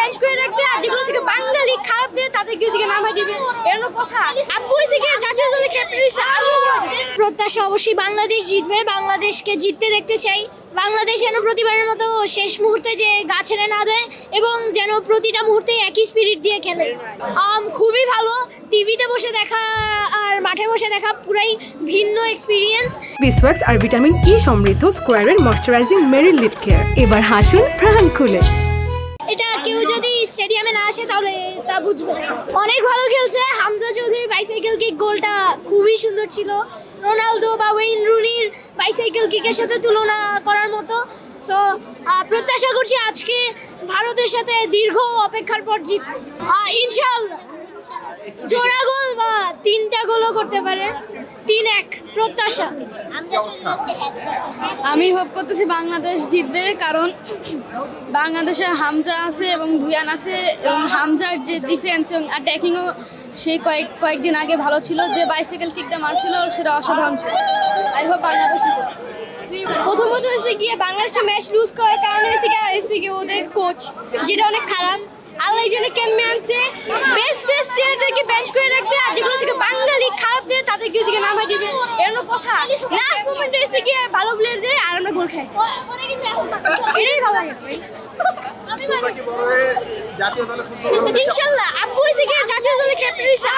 Bench করে রাখবে, আর যেগুলো থেকে বাঙালি খারাপ প্লেয়ার তাদেরকে হচ্ছে নামাই দিবে, এরকম কথা। আব্বু হচ্ছে কি জাতীয় দলের ক্যাপ্টেন হইছে, প্রত্যাশা অবশ্যই বাংলাদেশ জিতবে, বাংলাদেশকে জিততে দেখতে চাই। বাংলাদেশ যেন প্রতিবারের মতো শেষ মুহূর্তে যে গা ছেড়ে না দেয় এবং যেন প্রতিটা মুহূর্তে একই স্পিরিট দিয়ে খেলে। খুবই ভালো, টিভিতে বসে দেখা আর মাঠে বসে দেখা পুরাই ভিন্ন এক্সপিরিয়েন্স। বিসওয়াক্স আর ভিটামিন ই সমৃদ্ধ স্কোয়ারের ময়শ্চারাইজিং মেরিল লিপ কেয়ার, এবার হাসুন প্রাণ খুলে। এটা কেউ যদি স্টেডিয়ামে না আসে তাহলে তা বুঝবে। অনেক ভালো খেলছে হামজা চৌধুরীর বাইসাইকেল কিক, গোলটা খুবই সুন্দর ছিল। রোনালদো বা ওয়েইন রুনির বাইসাইকেল কিকের সাথে তুলনা করার মতো। সো প্রত্যাশা করছি আজকে ভারতের সাথে দীর্ঘ অপেক্ষার পর জিতবে ইনশাআল্লাহ। জোড়া গোল বা 3টা গোলও করতে পারে, 3-1 প্রত্যাশা। আমি হোপ করতেছি বাংলাদেশ জিতবে, কারণ বাংলাদেশের হামজা আছে এবং ভুয়ান আছে, এবং হামজার যে ডিফেন্স এবং অ্যাটাকিংও সেই কয়েকদিন আগে ভালো ছিল। যে বাইসাইকেল কিকটা মারছিল সেটা অসাধারণ ছিল। আই হোপ বাংলাদেশ জিতবে। প্রথমত হয়েছে গিয়ে বাংলাদেশের ম্যাচ লুজ করার কারণে হয়েছে গিয়ে ওদের কোচ, যেটা অনেক খারাপ। আল্লাহ জানে কেমনে আনছে, বেস্ট প্লেয়ারদেরকে বেঞ্চ করে রাখবে, আর যেগুলো থেকে বাঙালি খারাপ প্লেয়ার তাদেরকে হচ্ছে নামাই দিবে, এরকম কথা। লাস্ট মোমেন্টে এসে গিয়ে ভালো প্লেয়ার দেয় আর আমরা গোল খাইছি, এটাই ভালো লাগে। ইনশাল্লাহ আব্বু এসে গিয়ে জাতীয় দলের ক্যাপ্টেন হইছে।